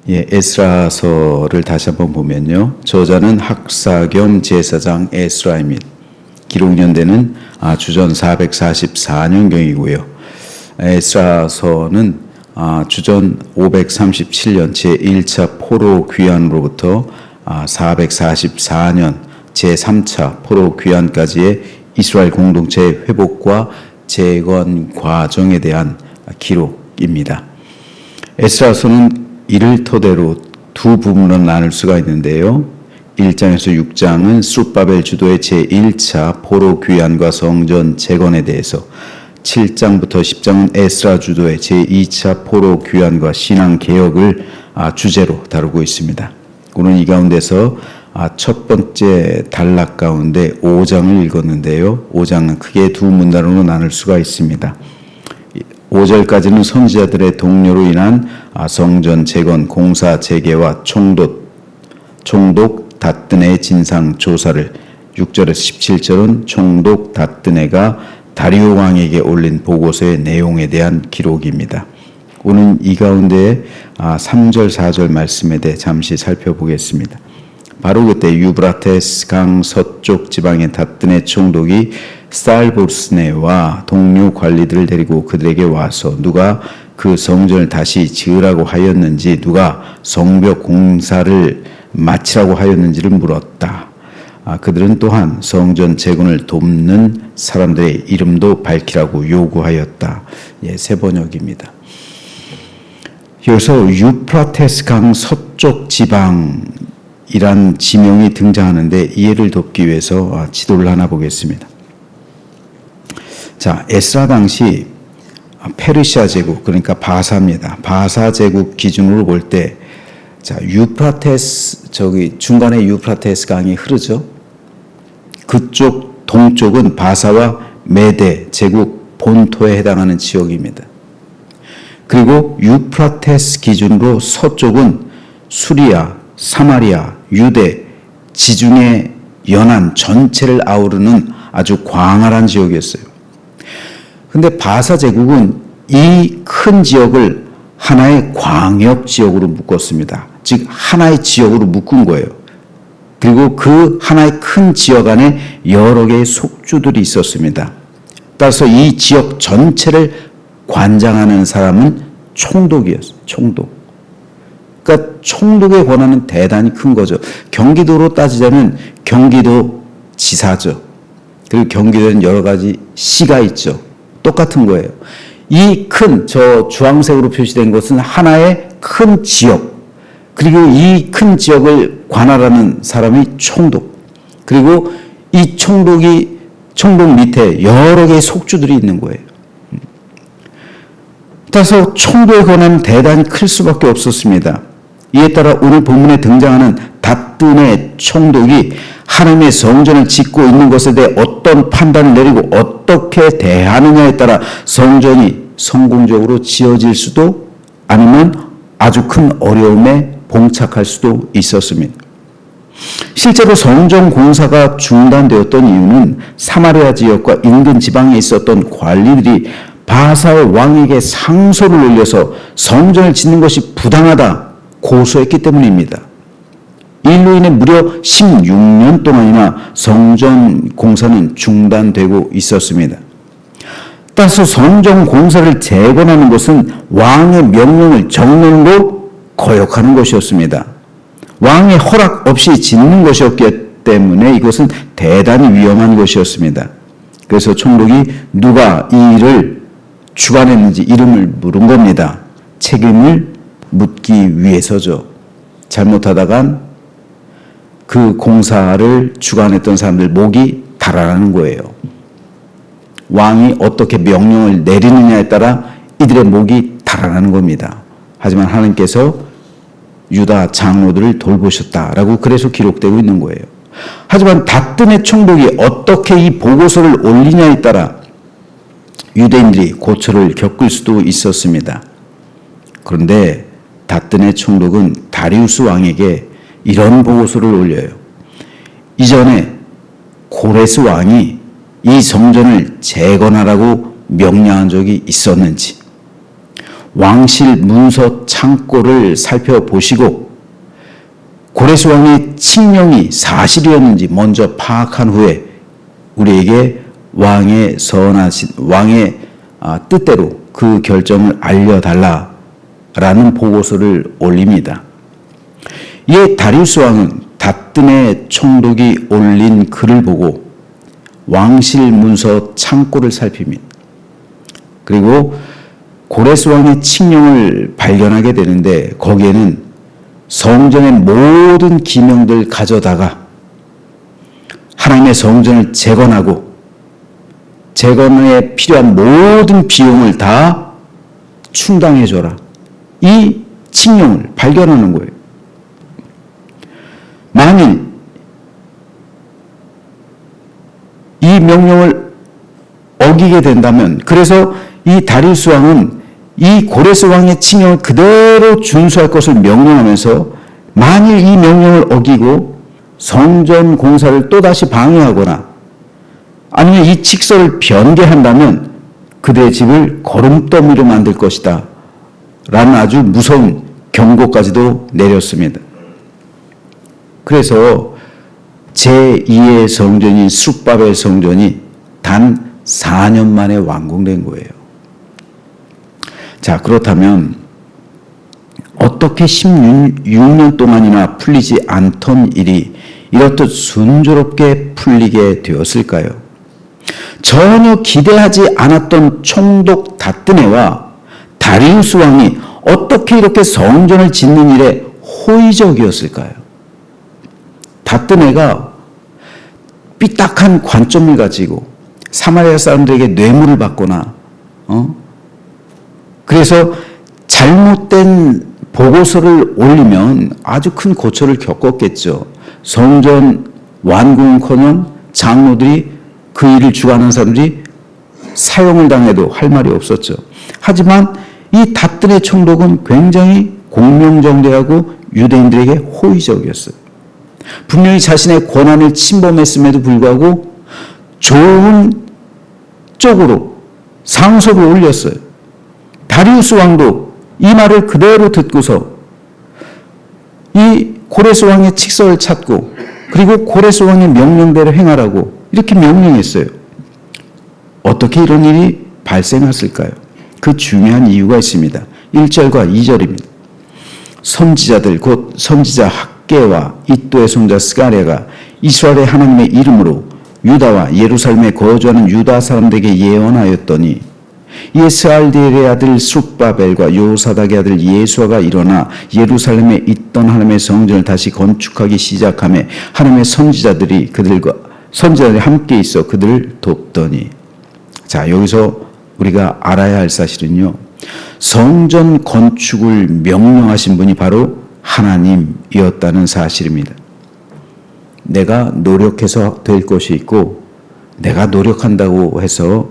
에스라서를 다시 한번 보면요. 저자는 학사 겸 제사장 에스라입니다. 기록 연대는 주전 444년경이고요. 에스라서는 주전 537년 제1차 포로 귀환으로부터 444년 제3차 포로 귀환까지의 이스라엘 공동체의 회복과 재건 과정에 대한 기록입니다. 에스라서는 이를 토대로 두 부분으로 나눌 수가 있는데요. 1장에서 6장은 스룹바벨 주도의 제1차 포로 귀환과 성전 재건에 대해서, 7장부터 10장은 에스라 주도의 제2차 포로 귀환과 신앙 개혁을 주제로 다루고 있습니다. 오늘 이 가운데서 첫 번째 단락 가운데 5장을 읽었는데요. 5장은 크게 두 문단으로 나눌 수가 있습니다. 5절까지는 선지자들의 동료로 인한 성전 재건 공사 재개와 총독 다뜨네의 진상 조사를, 6절에서 17절은 총독 다뜨네가 다리오 왕에게 올린 보고서의 내용에 대한 기록입니다. 오늘 이 가운데 3절 4절 말씀에 대해 잠시 살펴보겠습니다. 바로 그때 유브라테스 강 서쪽 지방의 다뜨네 총독이 살보스네와 동료 관리들을 데리고 그들에게 와서 누가 그 성전을 다시 지으라고 하였는지, 누가 성벽 공사를 마치라고 하였는지를 물었다. 그들은 또한 성전 재건을 돕는 사람들의 이름도 밝히라고 요구하였다. 새 번역입니다. 여기서 유프라테스 강 서쪽 지방이란 지명이 등장하는데 이해를 돕기 위해서 지도를 하나 보겠습니다. 자, 에스라 당시 페르시아 제국, 그러니까 바사입니다. 바사 제국 기준으로 볼 때, 자, 유프라테스, 중간에 유프라테스 강이 흐르죠. 그쪽 동쪽은 바사와 메데 제국 본토에 해당하는 지역입니다. 그리고 유프라테스 기준으로 서쪽은 수리아, 사마리아, 유대, 지중해 연안 전체를 아우르는 아주 광활한 지역이었어요. 근데 바사 제국은 이 큰 지역을 하나의 광역 지역으로 묶었습니다. 즉 하나의 지역으로 묶은 거예요. 그리고 그 하나의 큰 지역 안에 여러 개의 속주들이 있었습니다. 따라서 이 지역 전체를 관장하는 사람은 총독이었어요. 총독. 그러니까 총독의 권한은 대단히 큰 거죠. 경기도로 따지자면 경기도 지사죠. 그리고 경기도에는 여러 가지 시가 있죠. 똑같은 거예요. 이 큰, 주황색으로 표시된 것은 하나의 큰 지역, 그리고 이 큰 지역을 관할하는 사람이 총독, 그리고 이 총독 밑에 여러 개의 속주들이 있는 거예요. 따라서 총독의 권한은 대단히 클 수밖에 없었습니다. 이에 따라 오늘 본문에 등장하는 다뜨네 총독이 하나님의 성전을 짓고 있는 것에 대해 어떤 판단을 내리고 어떻게 대하느냐에 따라 성전이 성공적으로 지어질 수도, 아니면 아주 큰 어려움에 봉착할 수도 있었습니다. 실제로 성전 공사가 중단되었던 이유는 사마리아 지역과 인근 지방에 있었던 관리들이 바사의 왕에게 상소를 올려서 성전을 짓는 것이 부당하다 고소했기 때문입니다. 일로 인해 무려 16년 동안이나 성전 공사는 중단되고 있었습니다. 따라서 성전 공사를 재건하는 것은 왕의 명령을 정면으로 거역하는 것이었습니다. 왕의 허락 없이 짓는 것이었기 때문에 이것은 대단히 위험한 것이었습니다. 그래서 총독이 누가 이 일을 주관했는지 이름을 물은 겁니다. 책임을 묻기 위해서죠. 잘못하다간 그 공사를 주관했던 사람들 목이 달아나는 거예요. 왕이 어떻게 명령을 내리느냐에 따라 이들의 목이 달아나는 겁니다. 하지만 하나님께서 유다 장로들을 돌보셨다라고 그래서 기록되고 있는 거예요. 하지만 다뜨네 총독이 어떻게 이 보고서를 올리냐에 따라 유대인들이 고초를 겪을 수도 있었습니다. 그런데 다뜨네 총독은 다리우스 왕에게 이런 보고서를 올려요. 이전에 고레스 왕이 이 성전을 재건하라고 명령한 적이 있었는지, 왕실 문서 창고를 살펴보시고 고레스 왕의 칙령이 사실이었는지 먼저 파악한 후에 우리에게 왕의 뜻대로 그 결정을 알려달라라는 보고서를 올립니다. 이에 다리우스 왕은 다뜨네 총독이 올린 글을 보고 왕실 문서 창고를 살핍니다. 그리고 고레스 왕의 칙령을 발견하게 되는데 거기에는 성전의 모든 기명들 가져다가 하나님의 성전을 재건하고 재건에 필요한 모든 비용을 다 충당해줘라. 이 칙령을 발견하는 거예요. 만일 이 명령을 어기게 된다면, 그래서 이 다리우스 왕은 이 고레스 왕의 칙령을 그대로 준수할 것을 명령하면서 만일 이 명령을 어기고 성전 공사를 또다시 방해하거나 아니면 이 칙서를 변개한다면 그들의 집을 거름더미로 만들 것이다 라는 아주 무서운 경고까지도 내렸습니다. 그래서 제2의 성전인 스룹바벨 성전이 단 4년 만에 완공된 거예요. 자, 그렇다면 어떻게 16년 동안이나 풀리지 않던 일이 이렇듯 순조롭게 풀리게 되었을까요? 전혀 기대하지 않았던 총독 다뜨네와 다리우스 왕이 어떻게 이렇게 성전을 짓는 일에 호의적이었을까요? 다뜨네가 삐딱한 관점을 가지고 사마리아 사람들에게 뇌물을 받거나 그래서 잘못된 보고서를 올리면 아주 큰 고초를 겪었겠죠. 성전 완공커녕 장로들이 그 일을 주관하는 사람들이 사형을 당해도 할 말이 없었죠. 하지만 이 다뜨네 총독은 굉장히 공명정대하고 유대인들에게 호의적이었어요. 분명히 자신의 권한을 침범했음에도 불구하고 좋은 쪽으로 상소를 올렸어요. 다리우스 왕도 이 말을 그대로 듣고서 이 고레스 왕의 칙서를 찾고 그리고 고레스 왕의 명령대로 행하라고 이렇게 명령했어요. 어떻게 이런 일이 발생했을까요? 그 중요한 이유가 있습니다. 1절과 2절입니다. 선지자들 곧 선지자 학개와 이도의 손자 스가랴가 이스라엘의 하나님의 이름으로 유다와 예루살렘에 거주하는 유다 사람들에게 예언하였더니 이에 스알디엘의 아들 스룹바벨과 요사닥의 아들 예수아가 일어나 예루살렘에 있던 하나님의 성전을 다시 건축하기 시작하며 하나님의 선지자들이 함께 있어 그들을 돕더니. 자, 여기서 우리가 알아야 할 사실은요, 성전 건축을 명령하신 분이 바로 하나님이었다는 사실입니다. 내가 노력해서 될 것이 있고 내가 노력한다고 해서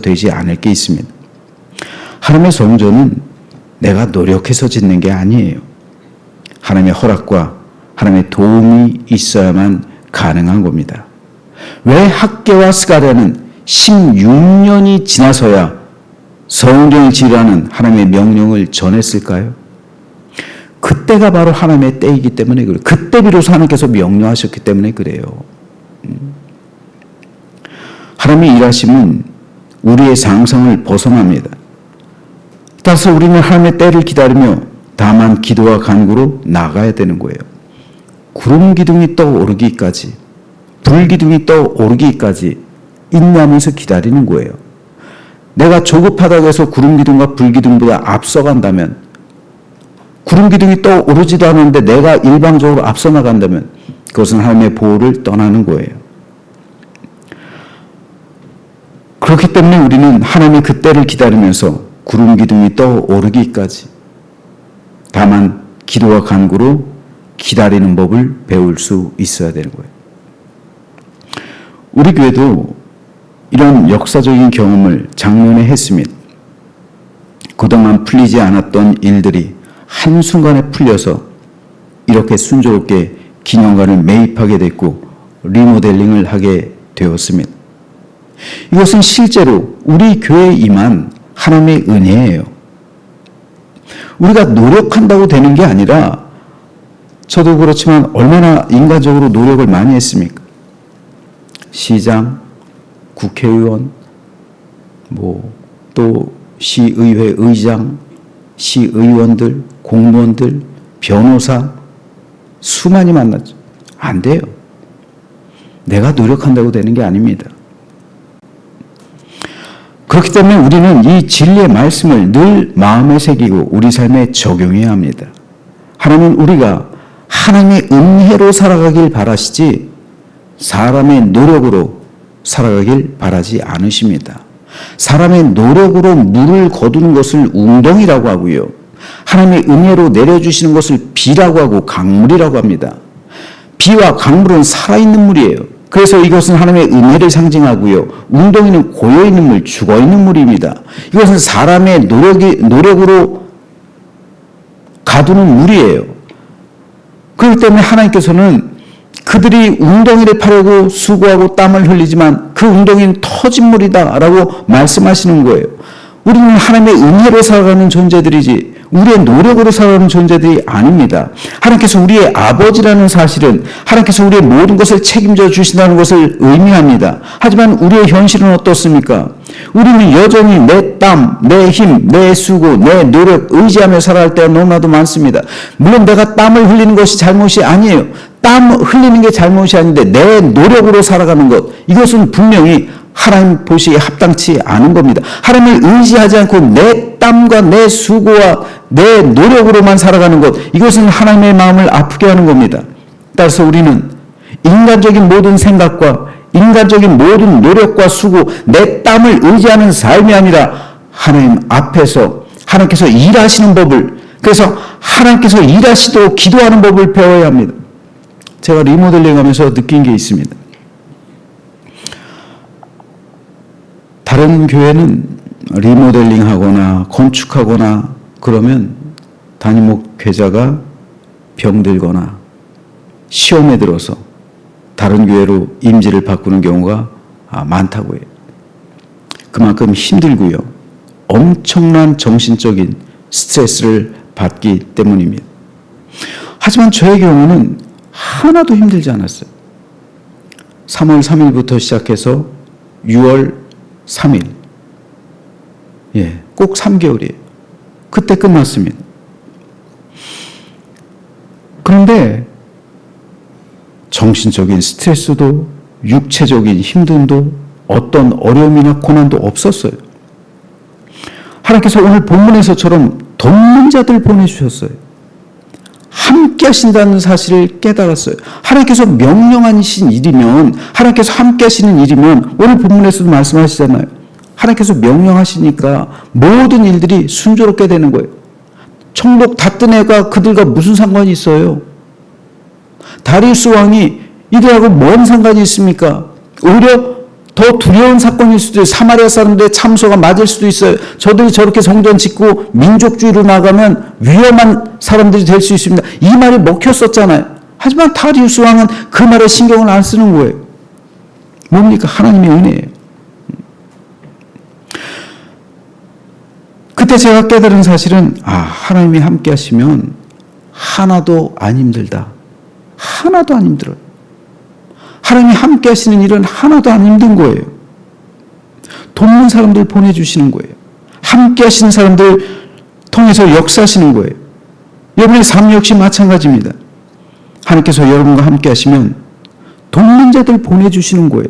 되지 않을 게 있습니다. 하나님의 성전은 내가 노력해서 짓는 게 아니에요. 하나님의 허락과 하나님의 도움이 있어야만 가능한 겁니다. 왜 학개와 스가랴는 16년이 지나서야 성전을 지으라는 하나님의 명령을 전했을까요? 그때가 바로 하나님의 때이기 때문에 그래요. 그때 비로소 하나님께서 명령하셨기 때문에 그래요. 하나님의 일하심은 우리의 상상을 벗어납니다. 따라서 우리는 하나님의 때를 기다리며 다만 기도와 간구로 나가야 되는 거예요. 구름 기둥이 떠오르기까지, 불 기둥이 떠오르기까지 인내하면서 기다리는 거예요. 내가 조급하다고 해서 구름 기둥과 불 기둥보다 앞서간다면, 구름 기둥이 떠오르지도 않았는데 내가 일방적으로 앞서 나간다면 그것은 하나님의 보호를 떠나는 거예요. 그렇기 때문에 우리는 하나님의 그 때를 기다리면서 구름 기둥이 떠오르기까지 다만 기도와 간구로 기다리는 법을 배울 수 있어야 되는 거예요. 우리 교회도 이런 역사적인 경험을 작년에 했습니다. 그동안 풀리지 않았던 일들이 한순간에 풀려서 이렇게 순조롭게 기념관을 매입하게 됐고 리모델링을 하게 되었습니다. 이것은 실제로 우리 교회에 임한 하나님의 은혜예요. 우리가 노력한다고 되는 게 아니라, 저도 그렇지만 얼마나 인간적으로 노력을 많이 했습니까? 시장, 국회의원, 또 시의회 의장, 시의원들, 공무원들, 변호사, 수많이 만났죠. 안 돼요. 내가 노력한다고 되는 게 아닙니다. 그렇기 때문에 우리는 이 진리의 말씀을 늘 마음에 새기고 우리 삶에 적용해야 합니다. 하나님은 우리가 하나님의 은혜로 살아가길 바라시지 사람의 노력으로 살아가길 바라지 않으십니다. 사람의 노력으로 물을 거두는 것을 웅덩이라고 하고요. 하나님의 은혜로 내려주시는 것을 비라고 하고 강물이라고 합니다. 비와 강물은 살아있는 물이에요. 그래서 이것은 하나님의 은혜를 상징하고요. 웅덩이는 고여있는 물, 죽어있는 물입니다. 이것은 사람의 노력으로 가두는 물이에요. 그렇기 때문에 하나님께서는 그들이 웅덩이를 파려고 수고하고 땀을 흘리지만 그 웅덩이는 터진 물이다라고 말씀하시는 거예요. 우리는 하나님의 은혜로 살아가는 존재들이지 우리의 노력으로 살아가는 존재들이 아닙니다. 하나님께서 우리의 아버지라는 사실은 하나님께서 우리의 모든 것을 책임져 주신다는 것을 의미합니다. 하지만 우리의 현실은 어떻습니까? 우리는 여전히 내 땀, 내 힘, 내 수고, 내 노력 의지하며 살아갈 때가 너무나도 많습니다. 물론 내가 땀을 흘리는 것이 잘못이 아니에요. 땀 흘리는 게 잘못이 아닌데 내 노력으로 살아가는 것, 이것은 분명히 하나님 보시기에 합당치 않은 겁니다. 하나님을 의지하지 않고 내 땀과 내 수고와 내 노력으로만 살아가는 것, 이것은 하나님의 마음을 아프게 하는 겁니다. 따라서 우리는 인간적인 모든 생각과 인간적인 모든 노력과 수고, 내 땀을 의지하는 삶이 아니라 하나님 앞에서 하나님께서 일하시는 법을, 그래서 하나님께서 일하시도록 기도하는 법을 배워야 합니다. 제가 리모델링하면서 느낀 게 있습니다. 다른 교회는 리모델링하거나 건축하거나 그러면 담임 목회자가 병들거나 시험에 들어서 다른 교회로 임지를 바꾸는 경우가 많다고 해요. 그만큼 힘들고요. 엄청난 정신적인 스트레스를 받기 때문입니다. 하지만 저의 경우는 하나도 힘들지 않았어요. 3월 3일부터 시작해서 6월 3일. 꼭 3개월이에요. 그때 끝났습니다. 그런데 정신적인 스트레스도 육체적인 힘듦도 어떤 어려움이나 고난도 없었어요. 하나님께서 오늘 본문에서처럼 돕는 자들 보내주셨어요. 함께 하신다는 사실을 깨달았어요. 하나님께서 명령하신 일이면, 하나님께서 함께 하시는 일이면, 오늘 본문에서도 말씀하시잖아요. 하나님께서 명령하시니까 모든 일들이 순조롭게 되는 거예요. 총독 다뜨네가 그들과 무슨 상관이 있어요? 다리우스 왕이 이들하고 뭔 상관이 있습니까? 오히려 더 두려운 사건일 수도 있어요. 사마리아 사람들의 참소가 맞을 수도 있어요. 저들이 저렇게 성전 짓고 민족주의로 나가면 위험한 사람들이 될 수 있습니다. 이 말이 먹혔었잖아요. 하지만 다리우스 왕은 그 말에 신경을 안 쓰는 거예요. 뭡니까? 하나님의 은혜예요. 그때 제가 깨달은 사실은 하나님이 함께 하시면 하나도 안 힘들다. 하나도 안 힘들어요. 하나님이 함께 하시는 일은 하나도 안 힘든 거예요. 돕는 사람들 보내주시는 거예요. 함께 하시는 사람들 통해서 역사하시는 거예요. 여러분의 삶 역시 마찬가지입니다. 하나님께서 여러분과 함께 하시면 돕는 자들 보내주시는 거예요.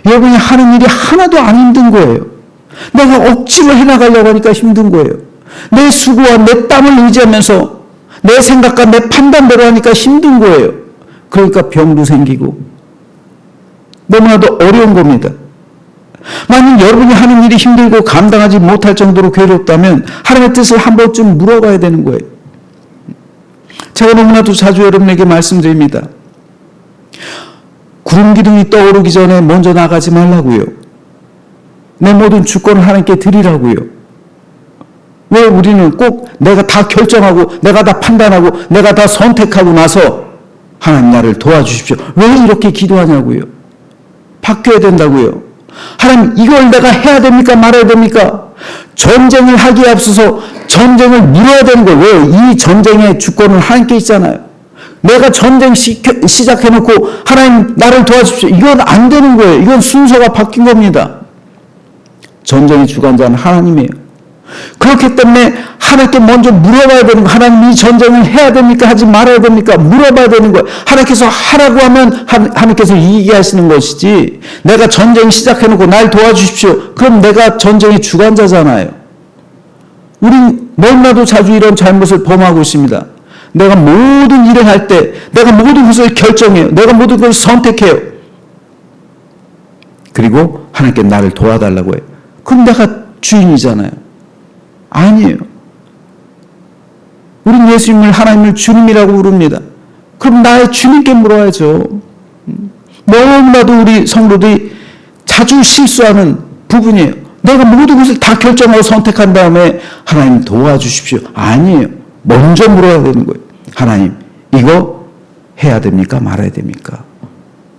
여러분이 하는 일이 하나도 안 힘든 거예요. 내가 억지로 해나가려고 하니까 힘든 거예요. 내 수고와 내 땀을 의지하면서 내 생각과 내 판단대로 하니까 힘든 거예요. 그러니까 병도 생기고 너무나도 어려운 겁니다. 만약 여러분이 하는 일이 힘들고 감당하지 못할 정도로 괴롭다면 하나님의 뜻을 한 번쯤 물어봐야 되는 거예요. 제가 너무나도 자주 여러분에게 말씀드립니다. 구름 기둥이 떠오르기 전에 먼저 나가지 말라고요. 내 모든 주권을 하나님께 드리라고요. 왜 우리는 꼭 내가 다 결정하고 내가 다 판단하고 내가 다 선택하고 나서 하나님 나를 도와주십시오. 왜 이렇게 기도하냐고요. 바뀌어야 된다고요. 하나님, 이걸 내가 해야 됩니까? 말아야 됩니까? 전쟁을 하기에 앞서서 전쟁을 물어야 되는 거예요. 왜? 이 전쟁의 주권은 하나님께 있잖아요. 내가 전쟁 시작해놓고 하나님 나를 도와주십시오. 이건 안 되는 거예요. 이건 순서가 바뀐 겁니다. 전쟁의 주관자는 하나님이에요. 그렇기 때문에 하나님께 먼저 물어봐야 되는 거예요. 하나님, 이 전쟁을 해야 됩니까? 하지 말아야 됩니까? 물어봐야 되는 거예요. 하나님께서 하라고 하면 하나님께서 이기게 하시는 것이지, 내가 전쟁 시작해놓고 날 도와주십시오. 그럼 내가 전쟁의 주관자잖아요. 우린 너무나도 자주 이런 잘못을 범하고 있습니다. 내가 모든 일을 할 때 내가 모든 것을 결정해요. 내가 모든 것을 선택해요. 그리고 하나님께 나를 도와달라고 해요. 그럼 내가 주인이잖아요. 아니에요. 우린 예수님을, 하나님을 주님이라고 부릅니다. 그럼 나의 주님께 물어야죠. 너무나도 우리 성도들이 자주 실수하는 부분이에요. 내가 모든 것을 다 결정하고 선택한 다음에 하나님 도와주십시오. 아니에요. 먼저 물어야 되는 거예요. 하나님, 이거 해야 됩니까? 말아야 됩니까?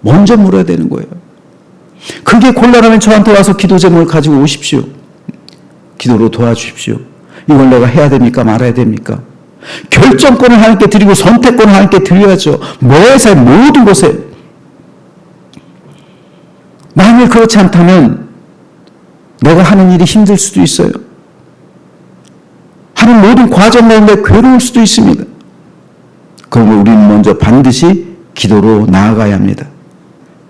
먼저 물어야 되는 거예요. 그게 곤란하면 저한테 와서 기도 제목을 가지고 오십시오. 기도로 도와주십시오. 이걸 내가 해야 됩니까? 말아야 됩니까? 결정권을 하나님께 드리고 선택권을 하나님께 드려야죠. 뭐에서 모든 것에. 만일 그렇지 않다면 내가 하는 일이 힘들 수도 있어요. 하는 모든 과정 가운데 괴로울 수도 있습니다. 그러면 우리는 먼저 반드시 기도로 나아가야 합니다.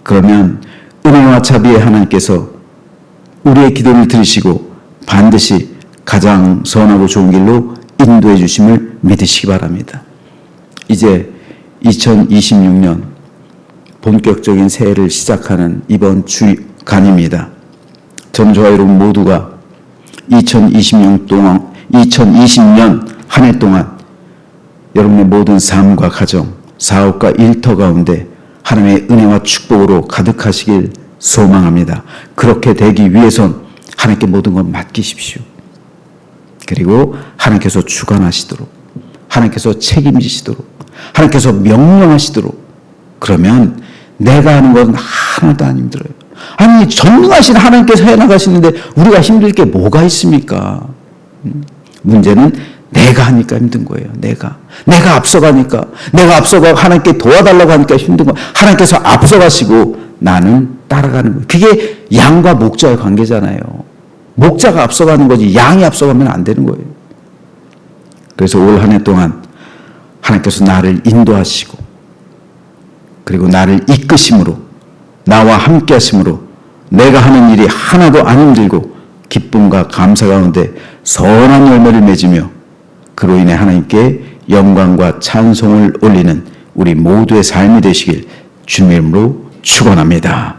그러면 은혜와 자비의 하나님께서 우리의 기도를 들으시고 반드시 가장 선하고 좋은 길로 인도해 주심을 믿으시기 바랍니다. 이제 2026년 본격적인 새해를 시작하는 이번 주간입니다. 저는 저와 여러분 모두가 2020년 한 해 동안 여러분의 모든 삶과 가정, 사업과 일터 가운데 하나님의 은혜와 축복으로 가득하시길 소망합니다. 그렇게 되기 위해선 하나님께 모든 걸 맡기십시오. 그리고 하나님께서 주관하시도록, 하나님께서 책임지시도록, 하나님께서 명령하시도록. 그러면 내가 하는 건 하나도 안 힘들어요. 아니, 전능하신 하나님께서 해나가시는데 우리가 힘들 게 뭐가 있습니까? 문제는 내가 하니까 힘든 거예요. 내가 앞서가니까, 내가 앞서가 하나님께 도와달라고 하니까 힘든 거예요. 하나님께서 앞서가시고 나는 따라가는 거예요. 그게 양과 목자의 관계잖아요. 목자가 앞서가는 거지 양이 앞서가면 안 되는 거예요. 그래서 올 한 해 동안 하나님께서 나를 인도하시고 그리고 나를 이끄심으로, 나와 함께 하심으로 내가 하는 일이 하나도 안 힘들고 기쁨과 감사 가운데 선한 열매를 맺으며 그로 인해 하나님께 영광과 찬송을 올리는 우리 모두의 삶이 되시길 주님의 이름으로 축원합니다.